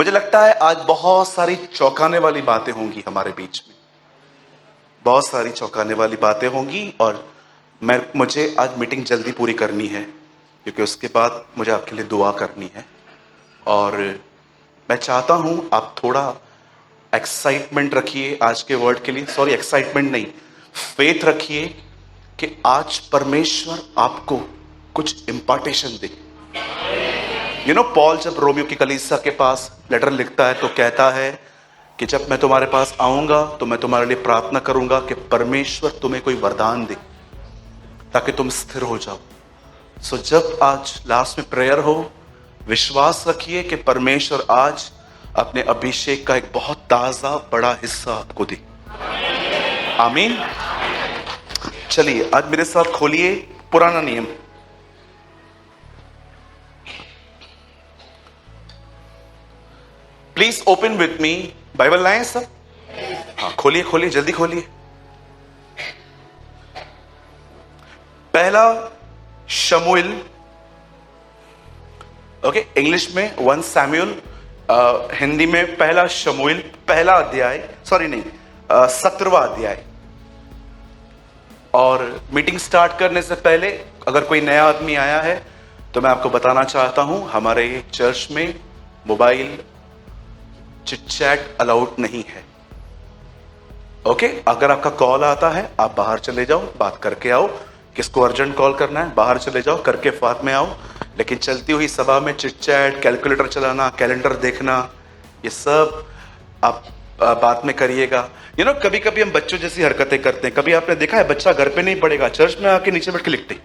मुझे लगता है आज बहुत सारी चौंकाने वाली बातें होंगी हमारे बीच में, बहुत सारी चौंकाने वाली बातें होंगी। और मुझे आज मीटिंग जल्दी पूरी करनी है क्योंकि उसके बाद मुझे आपके लिए दुआ करनी है। और मैं चाहता हूं आप थोड़ा एक्साइटमेंट रखिए आज के वर्ड के लिए। सॉरी, एक्साइटमेंट नहीं, फेथ रखिए कि आज परमेश्वर आपको कुछ इम्पार्टेशन दे। पॉल जब रोमियो की कलीसिया के पास लेटर लिखता है तो कहता है कि जब मैं तुम्हारे पास आऊंगा तो मैं तुम्हारे लिए प्रार्थना करूंगा कि परमेश्वर तुम्हें कोई वरदान दे ताकि तुम स्थिर हो जाओ। सो जब आज लास्ट में प्रेयर हो, विश्वास रखिए कि परमेश्वर आज अपने अभिषेक का एक बहुत ताजा बड़ा हिस्सा आपको दे। आमीन। चलिए आज मेरे साथ खोलिए पुराना नियम। Please open with me. Bible लाए सब? हाँ, खोलिए खोलिए, जल्दी खोलिए। पहला शमूएल, ओके, इंग्लिश में 1 सैमुएल, हिंदी में पहला शमूएल, पहला अध्याय, सॉरी नहीं, 17वां अध्याय। और मीटिंग स्टार्ट करने से पहले अगर कोई नया आदमी आया है तो मैं आपको बताना चाहता हूं, हमारे चर्च में मोबाइल चिट चैट अलाउड नहीं है। ओके, अगर आपका कॉल आता है आप बाहर चले जाओ, बात करके आओ। किसको अर्जेंट कॉल करना है बाहर चले जाओ, करके बाद में आओ। लेकिन चलती हुई सभा में चिट चैट, कैलकुलेटर चलाना, कैलेंडर देखना, ये सब आप बात में करिएगा। कभी कभी हम बच्चों जैसी हरकतें करते हैं। कभी आपने देखा है बच्चा घर पे नहीं पढ़ेगा, चर्च में आके नीचे बैठ के लिखते।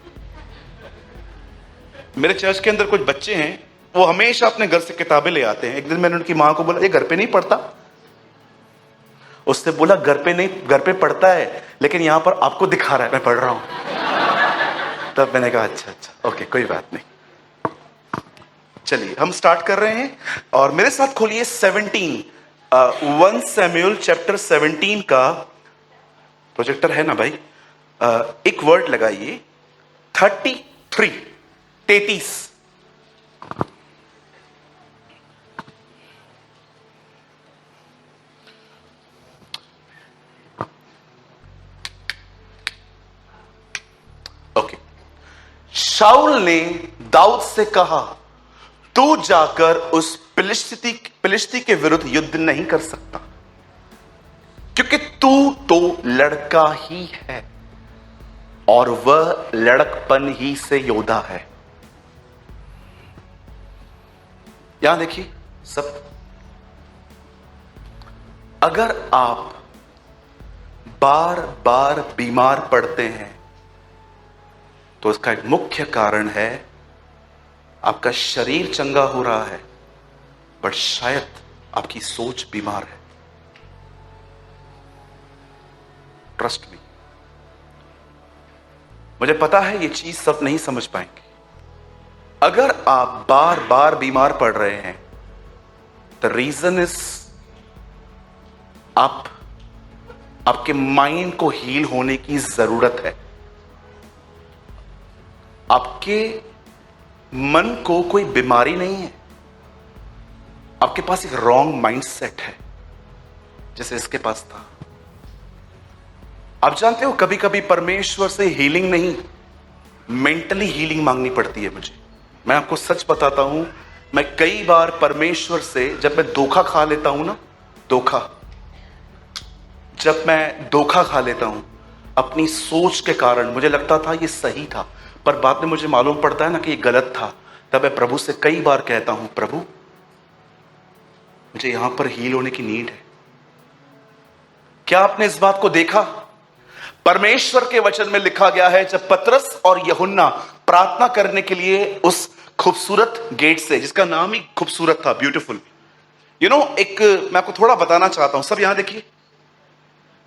मेरे चर्च के अंदर कुछ बच्चे हैं, वो हमेशा अपने घर से किताबें ले आते हैं। एक दिन मैंने उनकी मां को बोला, ये घर पे नहीं पढ़ता? उसने बोला घर पे नहीं, घर पे पढ़ता है लेकिन यहां पर आपको दिखा रहा है मैं पढ़ रहा हूं। तब मैंने कहा अच्छा अच्छा, ओके, कोई बात नहीं। चलिए हम स्टार्ट कर रहे हैं और मेरे साथ खोलिए 1 सैमुएल चैप्टर 17 का। प्रोजेक्टर है ना भाई? एक वर्ड लगाइए, 33। ओके। शाऊल ने दाऊद से कहा, तू जाकर उस फिलिस्ती के विरुद्ध युद्ध नहीं कर सकता क्योंकि तू तो लड़का ही है और वह लड़कपन ही से योद्धा है। यहां देखिए सब, अगर आप बार बार बीमार पड़ते हैं तो इसका एक मुख्य कारण है आपका शरीर चंगा हो रहा है बट शायद आपकी सोच बीमार है। ट्रस्ट मी, मुझे पता है ये चीज सब नहीं समझ पाएंगे। अगर आप बार बार बीमार पड़ रहे हैं, द रीजन इज आपके माइंड को हील होने की जरूरत है। आपके मन को कोई बीमारी नहीं है, आपके पास एक रॉन्ग माइंडसेट है जैसे इसके पास था। आप जानते हो कभी कभी परमेश्वर से हीलिंग नहीं, मेंटली हीलिंग मांगनी पड़ती है मुझे। मैं आपको सच बताता हूं, मैं कई बार परमेश्वर से जब मैं धोखा खा लेता हूं ना, जब मैं धोखा खा लेता हूं अपनी सोच के कारण, मुझे लगता था ये सही था पर बाद में मुझे मालूम पड़ता है ना कि ये गलत था, तब मैं प्रभु से कई बार कहता हूं, प्रभु मुझे यहां पर हील होने की नीड है। क्या आपने इस बात को देखा? परमेश्वर के वचन में लिखा गया है, जब पतरस और यूहन्ना प्रार्थना करने के लिए उस खूबसूरत गेट से, जिसका नाम ही खूबसूरत था, ब्यूटीफुल, एक मैं आपको थोड़ा बताना चाहता हूं। सब यहां देखिए,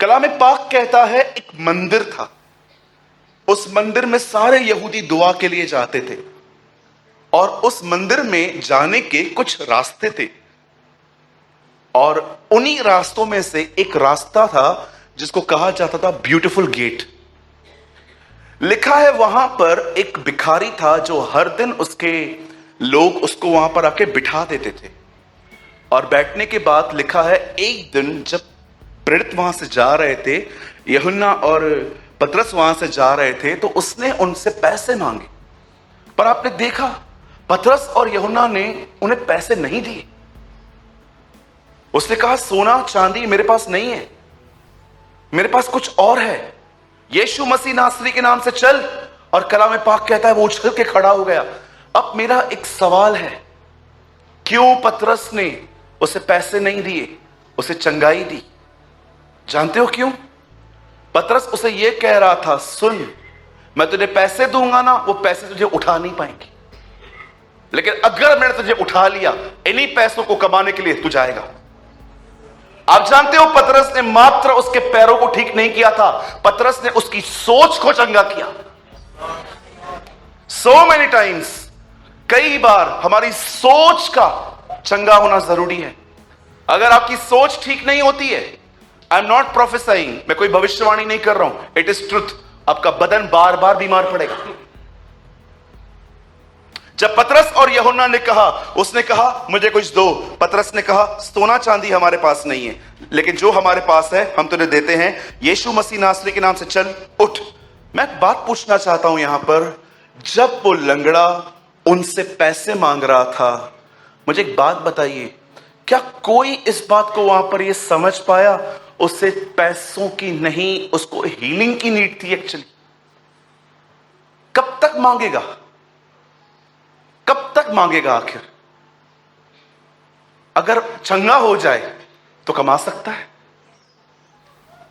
कलाम पाक कहता है एक मंदिर था, उस मंदिर में सारे यहूदी दुआ के लिए जाते थे और उस मंदिर में जाने के कुछ रास्ते थे और उन्हीं रास्तों में से एक रास्ता था जिसको कहा जाता था ब्यूटीफुल गेट। लिखा है वहां पर एक भिखारी था जो हर दिन उसके लोग उसको वहां पर आके बिठा देते थे और बैठने के बाद लिखा है, एक दिन जब प्रेरित वहां से जा रहे थे, यूहन्ना और पतरस वहां से जा रहे थे, तो उसने उनसे पैसे मांगे। पर आपने देखा पतरस और यूहन्ना ने उन्हें पैसे नहीं दिए। उसने कहा, सोना चांदी मेरे पास नहीं है, मेरे पास कुछ और है। यीशु मसीह नासरी के नाम से चल। और कलाम पाक कहता है वो उछल के खड़ा हो गया। अब मेरा एक सवाल है, क्यों पतरस ने उसे पैसे नहीं दिए, उसे चंगाई दी? जानते हो क्यों? पतरस उसे यह कह रहा था, सुन, मैं तुझे पैसे दूंगा ना, वो पैसे तुझे उठा नहीं पाएंगे, लेकिन अगर मैंने तुझे उठा लिया, इन्हीं पैसों को कमाने के लिए तू जाएगा। आप जानते हो पतरस ने मात्र उसके पैरों को ठीक नहीं किया था, पतरस ने उसकी सोच को चंगा किया। So many times, कई बार हमारी सोच का चंगा होना जरूरी है। अगर आपकी सोच ठीक नहीं होती है, आई एम नॉट प्रोफेसाइंग, मैं कोई भविष्यवाणी नहीं कर रहा हूं, इट इज ट्रुथ, आपका बदन बार बार बीमार पड़ेगा। जब पतरस और यूहन्ना ने कहा, उसने कहा मुझे कुछ दो, पतरस ने कहा सोना चांदी हमारे पास नहीं है, लेकिन जो हमारे पास है हम तुझे देते हैं, यीशु मसीह नासरी के नाम से चल, उठ। मैं एक बात पूछना चाहता हूं यहां पर, जब वो लंगड़ा उनसे पैसे मांग रहा था, मुझे एक बात बताइए, क्या कोई इस बात को वहां पर यह समझ पाया उसे पैसों की नहीं, उसको हीलिंग की नीड थी एक्चुअली? कब तक मांगेगा, कब तक मांगेगा आखिर? अगर चंगा हो जाए तो कमा सकता है।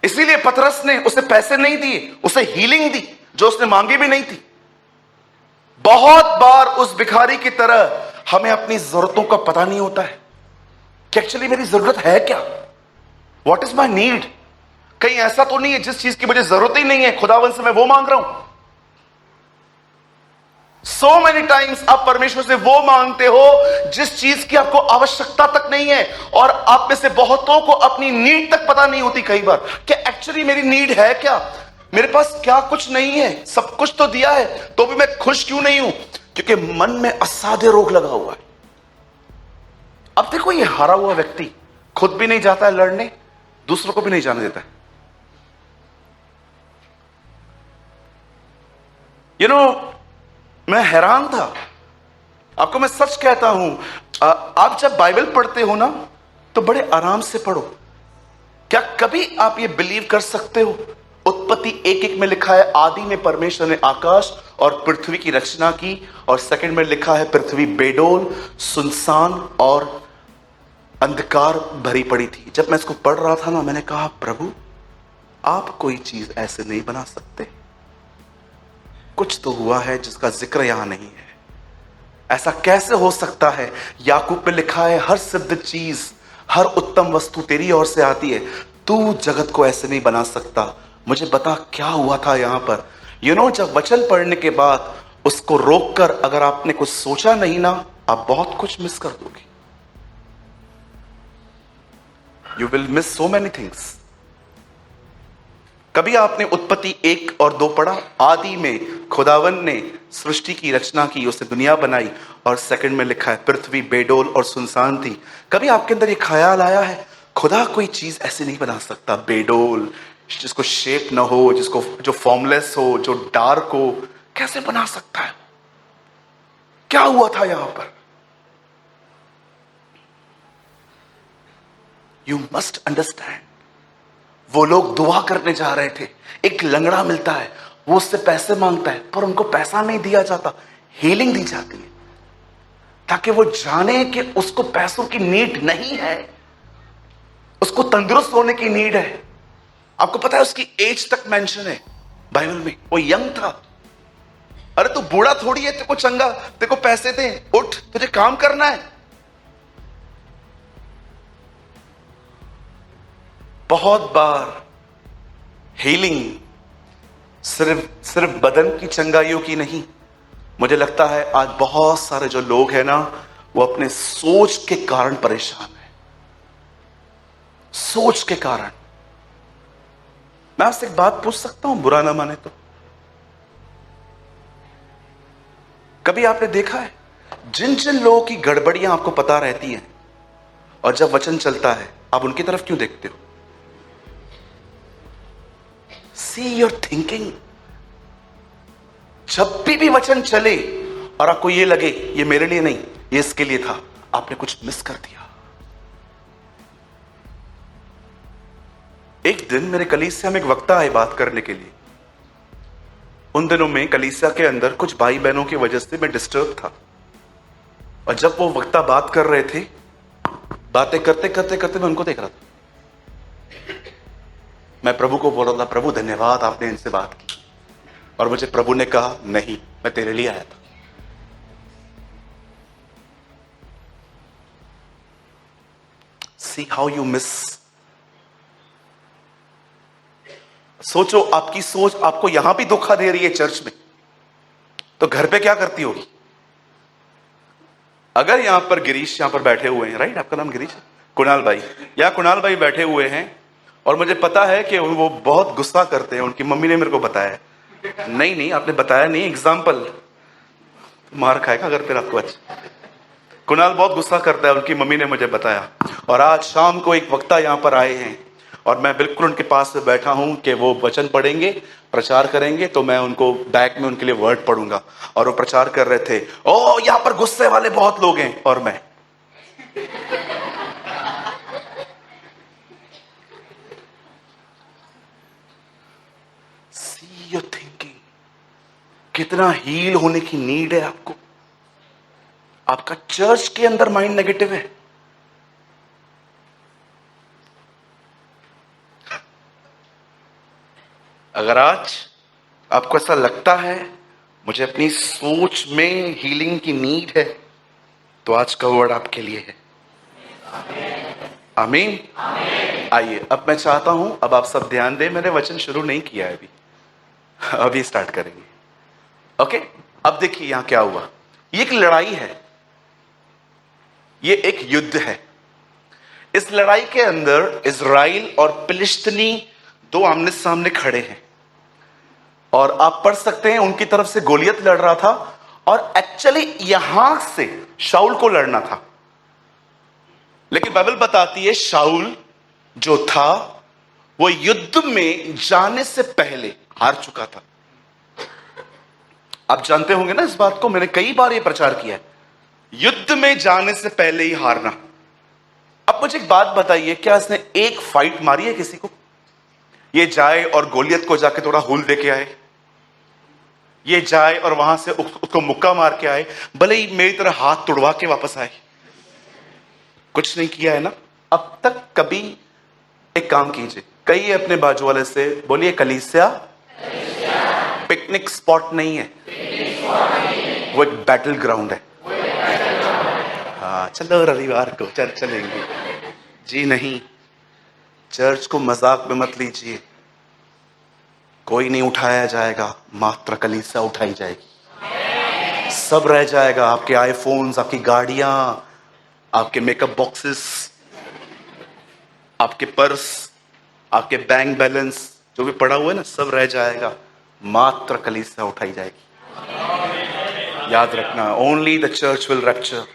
इसीलिए पतरस ने उसे पैसे नहीं दिए, उसे हीलिंग दी जो उसने मांगी भी नहीं थी। बहुत बार उस भिखारी की तरह हमें अपनी जरूरतों का पता नहीं होता है कि एक्चुअली मेरी जरूरत है क्या, व्हाट इज माई नीड। कहीं ऐसा तो नहीं है जिस चीज की मुझे जरूरत ही नहीं है, खुदावन से मैं वो मांग रहा हूं। So many times आप परमेश्वर से वो मांगते हो जिस चीज की आपको आवश्यकता तक नहीं है, और आप में से बहुतों को अपनी नीड तक पता नहीं होती कई बार कि एक्चुअली मेरी नीड है क्या, मेरे पास क्या कुछ नहीं है, सब कुछ तो दिया है तो भी मैं खुश क्यों नहीं हूं? क्योंकि मन में असाध्य रोग लगा हुआ है। अब देखो, ये हारा हुआ व्यक्ति खुद भी नहीं जाता है लड़ने, दूसरों को भी नहीं जाने देता है। मैं हैरान था, आपको मैं सच कहता हूं, आप जब बाइबल पढ़ते हो ना तो बड़े आराम से पढ़ो। क्या कभी आप ये बिलीव कर सकते हो, उत्पत्ति 1:1 में लिखा है, आदि में परमेश्वर ने आकाश और पृथ्वी की रचना की, और सेकंड में लिखा है पृथ्वी बेडोल, सुनसान और अंधकार भरी पड़ी थी। जब मैं इसको पढ़ रहा था ना, मैंने कहा प्रभु, आप कोई चीज ऐसे नहीं बना सकते, कुछ तो हुआ है जिसका जिक्र यहां नहीं है। ऐसा कैसे हो सकता है? याकूब में लिखा है, हर सिद्ध चीज, हर उत्तम वस्तु तेरी ओर से आती है, तू जगत को ऐसे नहीं बना सकता। मुझे बता क्या हुआ था यहां पर। जब वचन पढ़ने के बाद उसको रोककर अगर आपने कुछ सोचा नहीं ना, आप बहुत कुछ मिस कर दोगे। You will miss so many things. कभी आपने उत्पत्ति 1 और 2 पढ़ा? आदि में खुदावन ने सृष्टि की रचना की, उसने दुनिया बनाई, और सेकंड में लिखा है पृथ्वी बेडोल और सुनसान थी। कभी आपके अंदर ये ख्याल आया है, खुदा कोई चीज ऐसे नहीं बना सकता, बेडोल, जिसको शेप ना हो, जिसको जो फॉर्मलेस हो, जो डार्क हो, कैसे बना सकता है? क्या हुआ था यहां पर? यू मस्ट अंडरस्टैंड, वो लोग दुआ करने जा रहे थे, एक लंगड़ा मिलता है, वो उससे पैसे मांगता है, पर उनको पैसा नहीं दिया जाता, हीलिंग दी जाती है, ताकि वो जाने कि उसको पैसों की नीड नहीं है, उसको तंदुरुस्त होने की नीड है। आपको पता है उसकी एज तक मेंशन है बाइबल में, वो यंग था। अरे तू बूढ़ा थोड़ी है, तेरे को चंगा, तेरे को पैसे दे, उठ, तुझे काम करना है। बहुत बार हीलिंग सिर्फ बदन की चंगाइयों की नहीं, मुझे लगता है आज बहुत सारे जो लोग हैं ना, वो अपने सोच के कारण परेशान हैं, सोच के कारण। मैं आपसे एक बात पूछ सकता हूं, बुरा ना माने तो? कभी आपने देखा है जिन जिन लोगों की गड़बड़ियां आपको पता रहती हैं और जब वचन चलता है आप उनकी तरफ क्यों देखते हो? See your thinking. जब भी वचन चले और आपको ये लगे ये मेरे लिए नहीं, ये इसके लिए था, आपने कुछ मिस कर दिया। एक दिन मेरे कलीसिया में एक वक्ता आए बात करने के लिए। उन दिनों में कलीसिया के अंदर कुछ भाई बहनों की वजह से मैं डिस्टर्ब था, और जब वो वक्ता बात कर रहे थे, बातें करते करते करते मैं उनको देख रहा था। मैं प्रभु को बोल रहा था, प्रभु धन्यवाद आपने इनसे बात की, और मुझे प्रभु ने कहा नहीं, मैं तेरे लिए आया था। See how you miss. सोचो, आपकी सोच आपको यहां भी धोखा दे रही है चर्च में, तो घर पे क्या करती होगी? अगर यहां पर गिरीश यहां पर बैठे हुए हैं, राइट, आपका नाम गिरीश है, कुणाल भाई, या कुणाल भाई बैठे हुए हैं, और मुझे पता है कि वो बहुत गुस्सा करते हैं, उनकी मम्मी ने मेरे को बताया। नहीं नहीं, आपने बताया नहीं, एग्जाम्पल, मार खाएगा अगर फिर आपको। अच्छा, कुणाल बहुत गुस्सा करता है, उनकी मम्मी ने मुझे बताया। और आज शाम को एक वक्ता यहां पर आए हैं, और मैं बिल्कुल उनके पास से बैठा हूं कि वो वचन पढ़ेंगे, प्रचार करेंगे, तो मैं उनको बैक में उनके लिए वर्ड पढ़ूंगा। और वो प्रचार कर रहे थे, ओ यहां पर गुस्से वाले बहुत लोग हैं, और मैं सी योर थिंकिंग। कितना हील होने की नीड है आपको। आपका चर्च के अंदर माइंड नेगेटिव है। अगर आज आपको ऐसा लगता है मुझे अपनी सोच में हीलिंग की नीड है, तो आज का वर्ड आपके लिए है। आमीन। आइए, अब मैं चाहता हूं, अब आप सब ध्यान दें, मैंने वचन शुरू नहीं किया है अभी स्टार्ट करेंगे। ओके, अब देखिए यहां क्या हुआ। ये एक लड़ाई है, ये एक युद्ध है। इस लड़ाई के अंदर इजराइल और फिलिस्तीनी दो आमने सामने खड़े हैं, और आप पढ़ सकते हैं उनकी तरफ से गोलियत लड़ रहा था, और एक्चुअली यहां से शाऊल को लड़ना था। लेकिन बाइबल बताती है शाऊल जो था वो युद्ध में जाने से पहले हार चुका था। आप जानते होंगे ना इस बात को, मैंने कई बार ये प्रचार किया है, युद्ध में जाने से पहले ही हारना। अब मुझे एक बात बताइए, क्या इसने एक फाइट मारी है किसी को? ये जाए और गोलियत को जाके थोड़ा हुल दे के आए, ये जाए और वहां से उसको मुक्का मार के आए, भले ही मेरी तरह हाथ तुड़वा के वापस आए? कुछ नहीं किया है ना अब तक कभी। एक काम कीजिए, कहिए अपने बाजू वाले से, बोलिए कलीसिया पिकनिक स्पॉट नहीं है, वो एक बैटल ग्राउंड है। हाँ, चलो रविवार को चर्च चलेंगे। जी नहीं, चर्च को मजाक में मत लीजिए। कोई नहीं उठाया जाएगा, मात्र कलीसिया उठाई जाएगी। सब रह जाएगा, आपके आईफोन्स, आपकी गाड़ियां, आपके मेकअप बॉक्सेस, आपके पर्स, आपके बैंक बैलेंस, जो भी पड़ा हुआ है ना, सब रह जाएगा, मात्र कलीसिया उठाई जाएगी। याद रखना, only the church will rapture.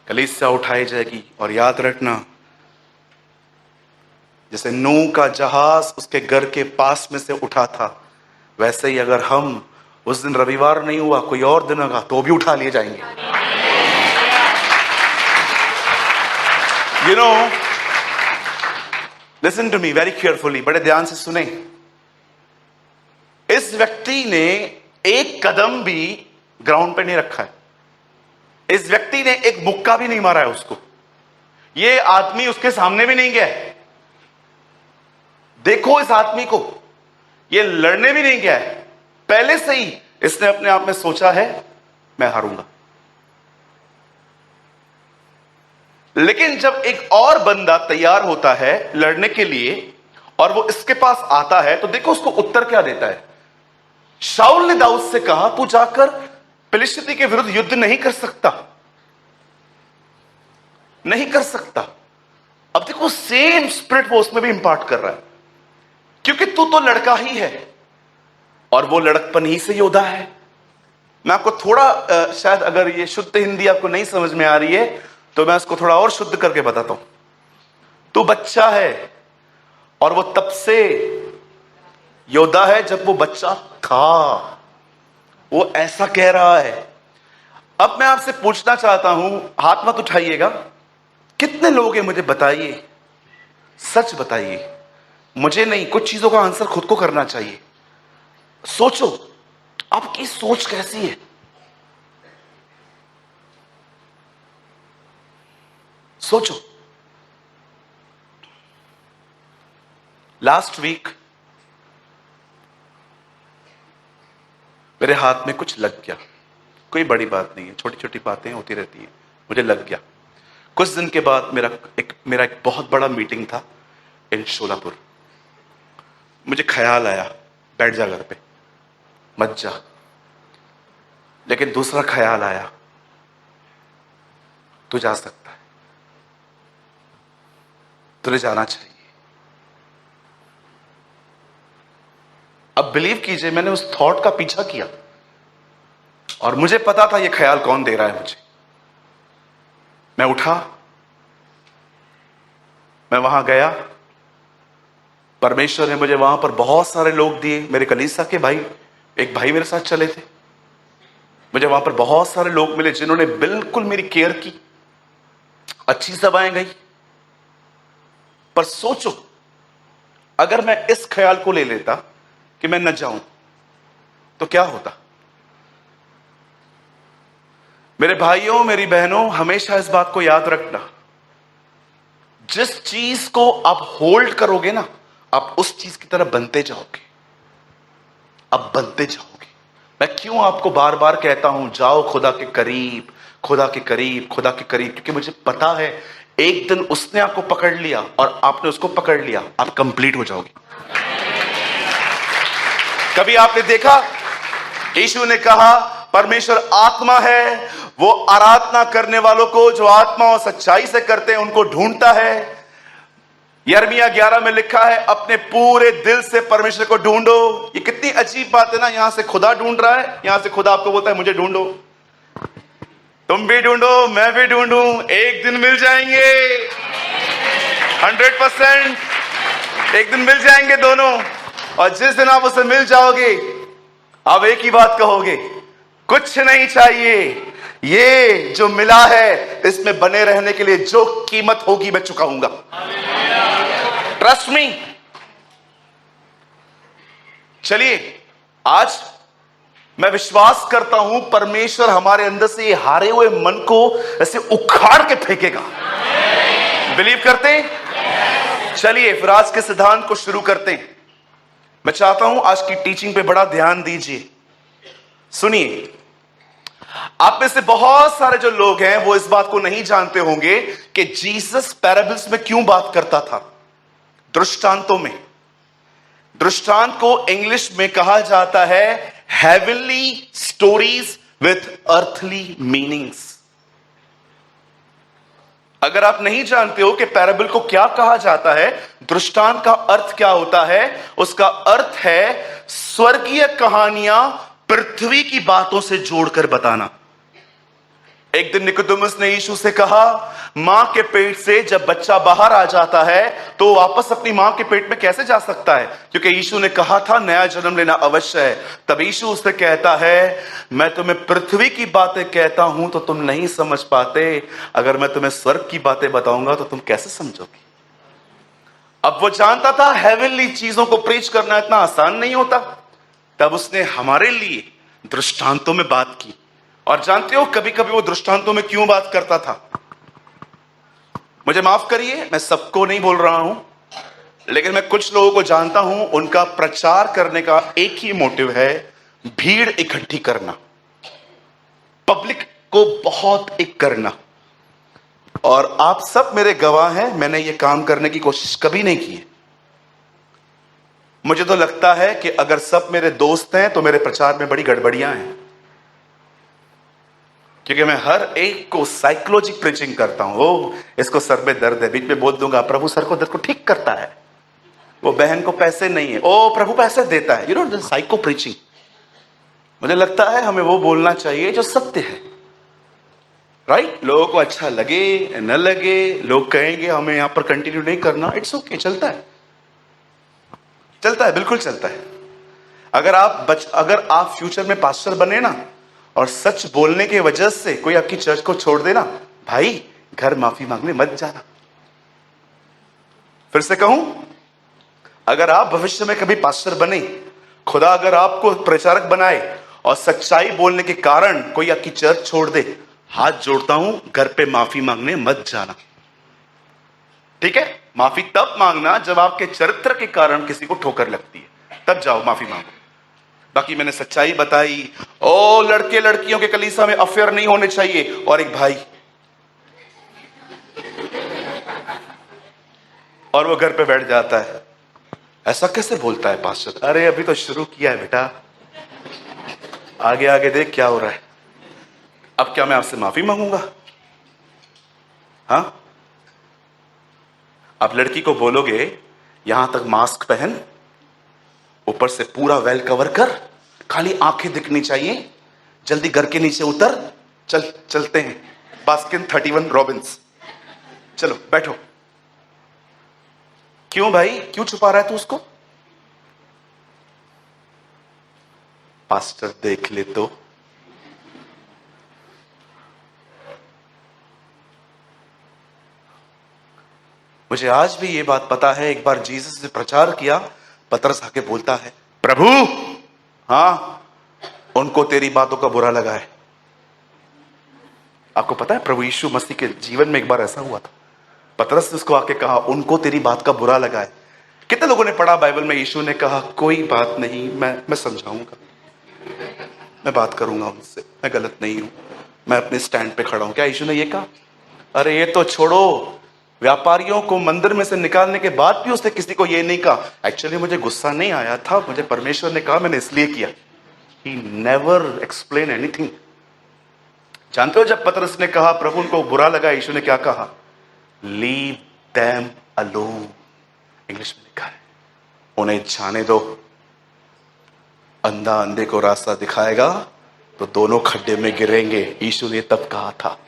कलीसिया उठाई जाएगी। और याद रखना, जैसे नूह का जहाज उसके घर के पास में से उठा था, वैसे ही अगर हम उस दिन रविवार नहीं हुआ, कोई और दिन होगा, तो भी उठा लिए जाएंगे। You know, listen to me very carefully, बड़े ध्यान से सुने। इस व्यक्ति ने एक कदम भी ग्राउंड पे नहीं रखा है। इस व्यक्ति ने एक मुक्का भी नहीं मारा है उसको। ये आदमी उसके सामने भी नहीं गया है। देखो इस आदमी को, ये लड़ने भी नहीं गया है। पहले से ही इसने अपने आप में सोचा है मैं हारूंगा। लेकिन जब एक और बंदा तैयार होता है लड़ने के लिए और वो इसके पास आता है, तो देखो उसको उत्तर क्या देता है। शाऊल ने दाऊद से कहा, तू जाकर फिलिस्ती के विरुद्ध युद्ध नहीं कर सकता, नहीं कर सकता। अब देखो सेम स्पिरिट वो उसमें भी इंपार्ट कर रहा है, क्योंकि तू तो लड़का ही है और वो लड़कपन ही से योद्धा है। मैं आपको थोड़ा शायद अगर ये शुद्ध हिंदी आपको नहीं समझ में आ रही है, तो मैं उसको थोड़ा और शुद्ध करके बताता हूं। तू बच्चा है और वो तब से योद्धा है जब वो बच्चा था। वो ऐसा कह रहा है। अब मैं आपसे पूछना चाहता हूं, हाथ मत उठाइएगा, कितने लोग हैं मुझे बताइए, सच बताइए, मुझे नहीं, कुछ चीजों का आंसर खुद को करना चाहिए। सोचो आपकी सोच कैसी है। सोचो। लास्ट वीक मेरे हाथ में कुछ लग गया। कोई बड़ी बात नहीं है, छोटी छोटी बातें होती रहती हैं। मुझे लग गया। कुछ दिन के बाद मेरा एक बहुत बड़ा मीटिंग था इन शोलापुर। मुझे ख्याल आया, बैठ जा घर पे, मत जा। लेकिन दूसरा ख्याल आया, तू जा सकता है, तुझे जाना चाहिए। अब बिलीव कीजिए, मैंने उस थॉट का पीछा किया और मुझे पता था ये ख्याल कौन दे रहा है मुझे। मैं उठा, मैं वहां गया। परमेश्वर ने मुझे वहां पर बहुत सारे लोग दिए। मेरे कलीसिया के भाई, एक भाई मेरे साथ चले थे। मुझे वहां पर बहुत सारे लोग मिले जिन्होंने बिल्कुल मेरी केयर की। अच्छी सभाएं गई। पर सोचो, अगर मैं इस ख्याल को ले लेता कि मैं न जाऊं तो क्या होता। मेरे भाइयों, मेरी बहनों, हमेशा इस बात को याद रखना, जिस चीज को आप होल्ड करोगे ना, आप उस चीज की तरह बनते जाओगे। अब बनते जाओगे। मैं क्यों आपको बार बार कहता हूं, जाओ खुदा के करीब, खुदा के करीब, खुदा के करीब, क्योंकि मुझे पता है एक दिन उसने आपको पकड़ लिया और आपने उसको पकड़ लिया, आप कंप्लीट हो जाओगे। कभी आपने देखा, यीशु ने कहा परमेश्वर आत्मा है, वो आराधना करने वालों को, जो आत्मा और सच्चाई से करते हैं, उनको ढूंढता है। यिर्मयाह 11 में लिखा है, अपने पूरे दिल से परमेश्वर को ढूंढो। ये कितनी अजीब बात है ना, यहां से खुदा ढूंढ रहा है, यहां से खुदा आपको बोलता है मुझे ढूंढो। तुम भी ढूंढो, मैं भी ढूंढूं, एक दिन मिल जाएंगे। 100% एक दिन मिल जाएंगे दोनों। और जिस दिन आप उससे मिल जाओगे, आप एक ही बात कहोगे, कुछ नहीं चाहिए, ये जो मिला है इसमें बने रहने के लिए जो कीमत होगी मैं चुकाऊंगा। Trust me. चलिए, आज मैं विश्वास करता हूं परमेश्वर हमारे अंदर से ये हारे हुए मन को ऐसे उखाड़ के फेंकेगा। बिलीव करते हैं? चलिए फिर आज के सिद्धांत को शुरू करते हैं। मैं चाहता हूं आज की टीचिंग पे बड़ा ध्यान दीजिए। सुनिए, आप में से बहुत सारे जो लोग हैं वो इस बात को नहीं जानते होंगे कि जीसस पैराबल्स में क्यों बात करता था, दृष्टांतों में। दृष्टांत को इंग्लिश में कहा जाता है heavenly stories with earthly meanings. अगर आप नहीं जानते हो कि पैराबल को क्या कहा जाता है, दृष्टांत का अर्थ क्या होता है, उसका अर्थ है स्वर्गीय कहानियां पृथ्वी की बातों से जोड़कर बताना। एक दिन निकोदेमुस ने यीशु से कहा, मां के पेट से जब बच्चा बाहर आ जाता है तो वापस अपनी मां के पेट में कैसे जा सकता है, क्योंकि यीशु ने कहा था नया जन्म लेना अवश्य है। तब यीशु उससे कहता है, मैं तुम्हें पृथ्वी की बातें कहता हूं तो तुम नहीं समझ पाते, अगर मैं तुम्हें स्वर्ग की बातें बताऊंगा तो तुम कैसे समझोगे। अब वो जानता था हेवनली चीजों को प्रीच करना इतना आसान नहीं होता। तब उसने हमारे लिए दृष्टांतों में बात की। और जानते हो कभी कभी वो दृष्टांतों में क्यों बात करता था? मुझे माफ करिए, मैं सबको नहीं बोल रहा हूं, लेकिन मैं कुछ लोगों को जानता हूं, उनका प्रचार करने का एक ही मोटिव है, भीड़ इकट्ठी करना, पब्लिक को बहुत एक करना। और आप सब मेरे गवाह हैं, मैंने ये काम करने की कोशिश कभी नहीं की है। मुझे तो लगता है कि अगर सब मेरे दोस्त हैं तो मेरे प्रचार में बड़ी गड़बड़ियां हैं, क्योंकि मैं हर एक को साइकोलॉजी प्रीचिंग करता हूं। ओ, इसको सर में दर्द है, बीच में बोल दूंगा प्रभु सर को दर्द को ठीक करता है, वो बहन को पैसे नहीं है, ओ प्रभु पैसे देता है। You know, psycho preaching. मुझे लगता है हमें वो बोलना चाहिए जो सत्य है। राइट? लोगों को अच्छा लगे न लगे, लोग कहेंगे हमें यहां पर कंटिन्यू नहीं करना, इट्स ओके, चलता है, चलता है, बिल्कुल चलता है। अगर आप फ्यूचर में पास्टर बने ना, और सच बोलने की वजह से कोई आपकी चर्च को छोड़ देना, भाई घर माफी मांगने मत जाना। फिर से कहूं, अगर आप भविष्य में कभी पास्टर बने, खुदा अगर आपको प्रचारक बनाए और सच्चाई बोलने के कारण कोई आपकी चर्च छोड़ दे, हाथ जोड़ता हूं, घर पे माफी मांगने मत जाना। ठीक है? माफी तब मांगना जब आपके चरित्र के कारण किसी को ठोकर लगती है, तब जाओ माफी मांगो। बाकी मैंने सच्चाई बताई। ओ लड़के लड़कियों के कलीसिया में अफेयर नहीं होने चाहिए, और एक भाई, और वो घर पे बैठ जाता है, ऐसा कैसे बोलता है पास्टर? अरे अभी तो शुरू किया है बेटा, आगे आगे देख क्या हो रहा है। अब क्या मैं आपसे माफी मांगूंगा? हाँ? आप लड़की को बोलोगे यहां तक मास्क पहन, ऊपर से पूरा वेल कवर कर, खाली आंखें दिखनी चाहिए, जल्दी घर के नीचे उतर, चलते हैं बास्किन 31 रॉबिन्स, चलो बैठो। क्यों भाई, क्यों छुपा रहा है तू उसको? पास्टर देख ले तो। मुझे आज भी ये बात पता है, एक बार जीसस ने प्रचार किया, पतरस आके बोलता है, प्रभु, हाँ, उनको तेरी बातों का बुरा लगा है। आपको पता है प्रभु यीशु मसीह के जीवन में एक बार ऐसा हुआ था, पतरस ने उसको आके कहा, उनको तेरी बात का बुरा लगा है। कितने लोगों ने पढ़ा बाइबल में, यीशु ने कहा कोई बात नहीं, मैं समझाऊंगा, मैं बात करूंगा उनसे, मैं गलत नहीं हूं, मैं अपने स्टैंड पे खड़ा हूं। क्या यीशु ने ये कहा? अरे ये तो छोड़ो, व्यापारियों को मंदिर में से निकालने के बाद भी उसने किसी को ये नहीं कहा, एक्चुअली मुझे गुस्सा नहीं आया था, मुझे परमेश्वर ने कहा, मैंने इसलिए किया। He never explain anything. जानते हो जब पतरस ने कहा प्रभु उनको बुरा लगा, यीशु ने क्या कहा? Leave them alone. इंग्लिश में लिखा है, उन्हें जाने दो। अंधा अंधे को रास्ता दिखाएगा तो दोनों खड्डे में गिरेंगे, यीशु ने तब कहा था।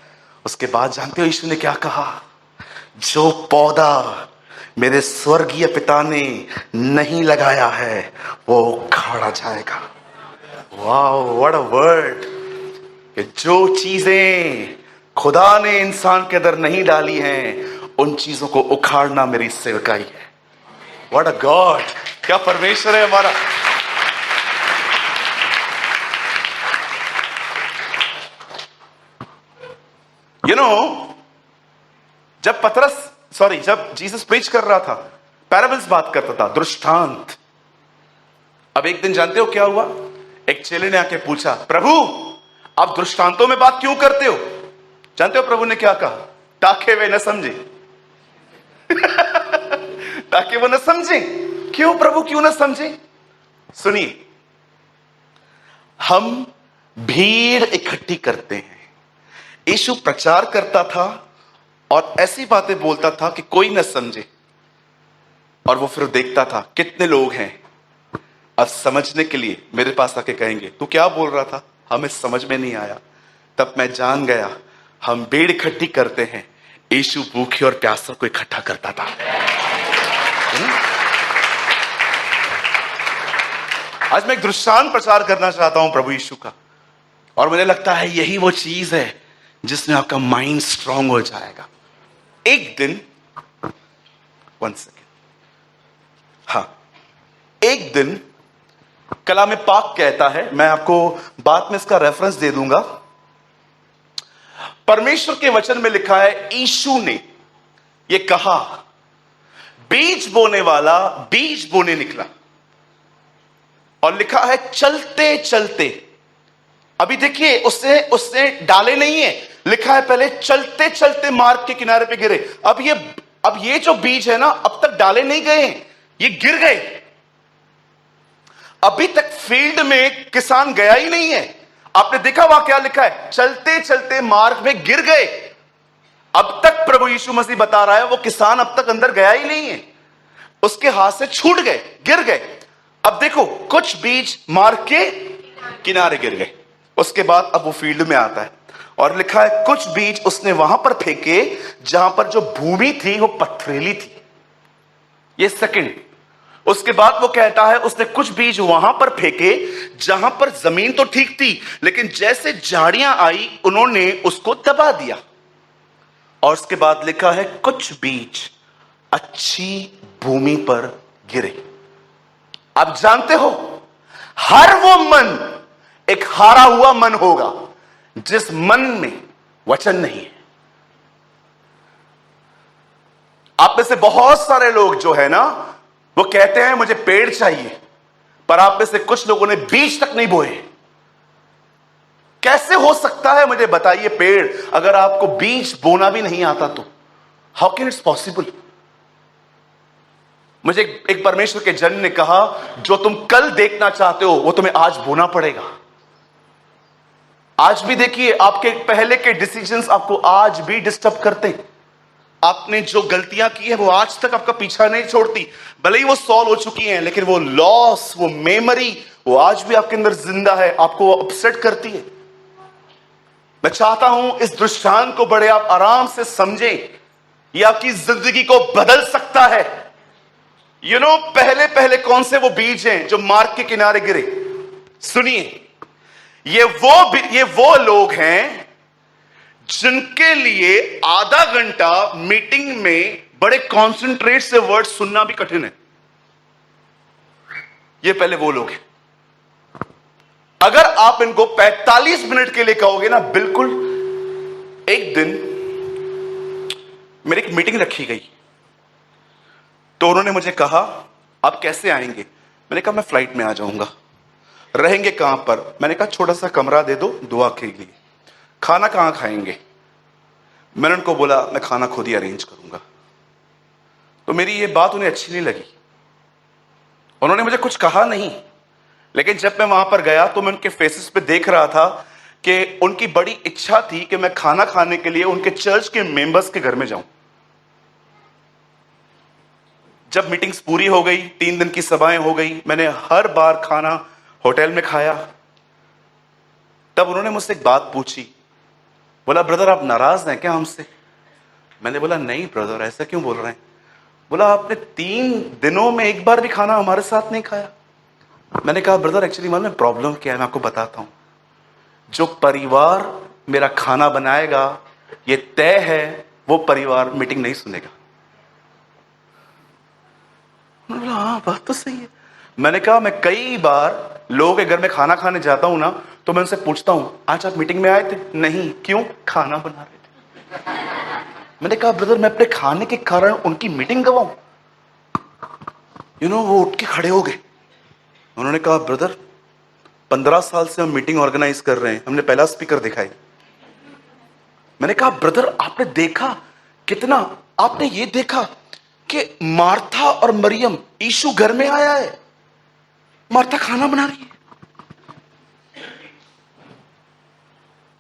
उसके बाद जानते हो यीशु ने क्या कहा? जो पौधा मेरे स्वर्गीय पिता ने नहीं लगाया है वो उखाड़ा जाएगा। Wow, what a word! कि जो चीजें खुदा ने इंसान के अंदर नहीं डाली हैं, उन चीजों को उखाड़ना मेरी सेवकाई है। What a God! क्या परमेश्वर है हमारा! जब जीसस प्रीच कर रहा था, पैराबल्स बात करता था, दृष्टांत। अब एक दिन जानते हो क्या हुआ? एक चेले ने आके पूछा, प्रभु आप दृष्टांतों में बात क्यों करते हो? जानते हो प्रभु ने क्या कहा? ताकि वे न समझे। ताकि वो न समझे। क्यों प्रभु, क्यों न समझे? सुनिए, हम भीड़ इकट्ठी करते हैं। यीशु प्रचार करता था और ऐसी बातें बोलता था कि कोई न समझे, और वो फिर देखता था कितने लोग हैं। अब समझने के लिए मेरे पास आके कहेंगे तू क्या बोल रहा था, हमें समझ में नहीं आया। तब मैं जान गया हम भीड़ इकट्ठी करते हैं, यीशु भूखे और प्यासों को इकट्ठा करता था। आज मैं एक दृष्टांत प्रचार करना चाहता हूं प्रभु यीशु का, और मुझे लगता है यही वो चीज है जिसमें आपका माइंड स्ट्रांग हो जाएगा। एक दिन, 1 सेकेंड, हाँ, एक दिन कलाम पाक कहता है, मैं आपको बाद में इसका रेफरेंस दे दूंगा। परमेश्वर के वचन में लिखा है, यीशु ने यह कहा, बीज बोने वाला बीज बोने निकला, और लिखा है चलते चलते। अभी देखिए, उसने डाले नहीं है, लिखा है पहले चलते चलते मार्ग के किनारे पे गिरे। अब ये जो बीज है ना, अब तक डाले नहीं गए हैं, ये गिर गए। अभी तक फील्ड में किसान गया ही नहीं है। आपने देखा वहां क्या लिखा है? चलते चलते मार्ग में गिर गए। अब तक प्रभु यीशु मसीह बता रहा है वो किसान अब तक अंदर गया ही नहीं है, उसके हाथ से छूट गए, गिर गए। अब देखो, कुछ बीज मार्ग के किनारे गिर गए, उसके बाद अब वो फील्ड में आता है और लिखा है कुछ बीज उसने वहां पर फेंके जहां पर जो भूमि थी वो पथरीली थी। ये सेकंड। उसके बाद वो कहता है उसने कुछ बीज वहां पर फेंके जहां पर जमीन तो ठीक थी, लेकिन जैसे झाड़ियां आई उन्होंने उसको दबा दिया। और उसके बाद लिखा है कुछ बीज अच्छी भूमि पर गिरे। आप जानते हो, हर वो मन एक हारा हुआ मन होगा जिस मन में वचन नहीं है। आप में से बहुत सारे लोग जो है ना, वो कहते हैं मुझे पेड़ चाहिए, पर आप में से कुछ लोगों ने बीज तक नहीं बोए। कैसे हो सकता है मुझे बताइए, पेड़ अगर आपको बीज बोना भी नहीं आता तो हाउ कैन इट्स पॉसिबल। मुझे एक परमेश्वर के जन ने कहा जो तुम कल देखना चाहते हो वो तुम्हें आज बोना पड़ेगा। आज भी देखिए, आपके पहले के डिसीजंस आपको आज भी डिस्टर्ब करते हैं। आपने जो गलतियां की है वो आज तक आपका पीछा नहीं छोड़ती। भले ही वो सॉल्व हो चुकी हैं, लेकिन वो लॉस, वो मेमोरी, वो आज भी आपके अंदर जिंदा है, आपको अपसेट करती है। मैं चाहता हूं इस दृष्टांत को बड़े आप आराम से समझें। ये आपकी जिंदगी को बदल सकता है। पहले पहले कौन से वो बीज हैं जो मार्ग के किनारे गिरे? सुनिए, ये वो लोग हैं जिनके लिए आधा घंटा मीटिंग में बड़े कॉन्सेंट्रेट से वर्ड सुनना भी कठिन है। ये पहले वो लोग हैं। अगर आप इनको 45 मिनट के लिए कहोगे ना, बिल्कुल। एक दिन मेरी एक मीटिंग रखी गई तो उन्होंने मुझे कहा आप कैसे आएंगे? मैंने कहा मैं फ्लाइट में आ जाऊंगा। रहेंगे कहां पर? मैंने कहा छोटा सा कमरा दे दो दुआ के लिए। खाना कहां खाएंगे? मैंने उनको बोला मैं खाना खुद ही अरेंज करूंगा। तो मेरी ये बात उन्हें अच्छी नहीं लगी। उन्होंने मुझे कुछ कहा नहीं, लेकिन जब मैं वहां पर गया तो मैं उनके फेसेस पे देख रहा था कि उनकी बड़ी इच्छा थी कि मैं खाना खाने के लिए उनके चर्च के मेंबर्स के घर में जाऊं। जब मीटिंग्स पूरी हो गई, 3 दिन की सभाएं हो गई, मैंने हर बार खाना होटल में खाया। तब उन्होंने मुझसे एक बात पूछी, बोला ब्रदर आप नाराज हैं क्या हमसे? मैंने बोला नहीं ब्रदर, ऐसा क्यों बोल रहे हैं? बोला आपने 3 दिनों में एक बार भी खाना हमारे साथ नहीं खाया। मैंने कहा ब्रदर एक्चुअली मालूम है प्रॉब्लम क्या है, मैं आपको बताता हूं। जो परिवार मेरा खाना बनाएगा ये तय है, वो परिवार मीटिंग नहीं सुनेगा। बोला हाँ बात तो सही है। मैंने कहा मैं कई बार लोगों के घर में खाना खाने जाता हूं ना, तो मैं उनसे पूछता हूं आज आप मीटिंग में आए थे? नहीं। क्यों? खाना बना रहे थे। मैंने कहा ब्रदर मैं अपने खाने के कारण उनकी मीटिंग गवाऊं? वो उठ के खड़े हो गए। उन्होंने कहा ब्रदर 15 साल से हम मीटिंग ऑर्गेनाइज कर रहे हैं, हमने पहला स्पीकर देखा है। मैंने कहा ब्रदर आपने देखा कितना? आपने ये देखा कि मार्था और मरियम, यीशु घर में आया है, मार्था खाना बना रही है।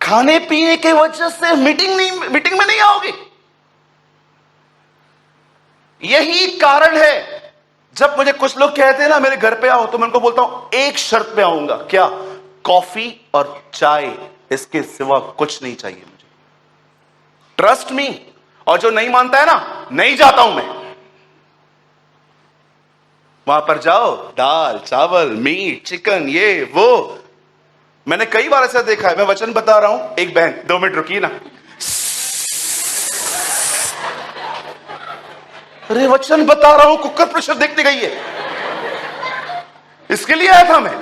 खाने पीने के वजह से मीटिंग में नहीं आओगे। यही कारण है जब मुझे कुछ लोग कहते हैं ना मेरे घर पे आओ, तो मैं उनको बोलता हूं एक शर्त पे आऊंगा। क्या? कॉफी और चाय, इसके सिवा कुछ नहीं चाहिए मुझे। Trust me. और जो नहीं मानता है ना, नहीं जाता हूं मैं। वहां पर जाओ, दाल चावल मीट चिकन ये वो। मैंने कई बार ऐसा देखा है। मैं वचन बता रहा हूं। एक बहन 2 मिनट रुकिए ना। अरे वचन बता रहा हूं, कुकर प्रेशर देखने गई है, इसके लिए आया था मैं।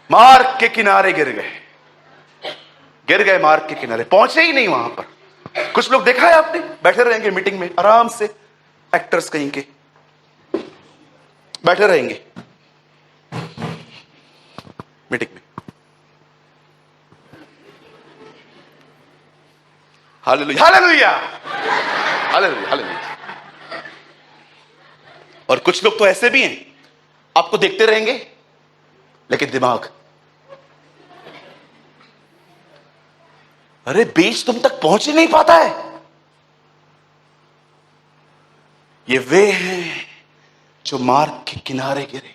मार्ग के किनारे गिर गए मार्ग के किनारे, पहुंचे ही नहीं वहां पर। कुछ लोग देखा है आपने, बैठे रहेंगे मीटिंग में आराम से, एक्टर्स कहीं के बैठे रहेंगे मीटिंग में। Hallelujah hallelujah hallelujah hallelujah. और कुछ लोग तो ऐसे भी हैं, आपको देखते रहेंगे लेकिन दिमाग, अरे बीज तुम तक पहुंच ही नहीं पाता है। ये वे हैं जो मार्ग के किनारे गिरे।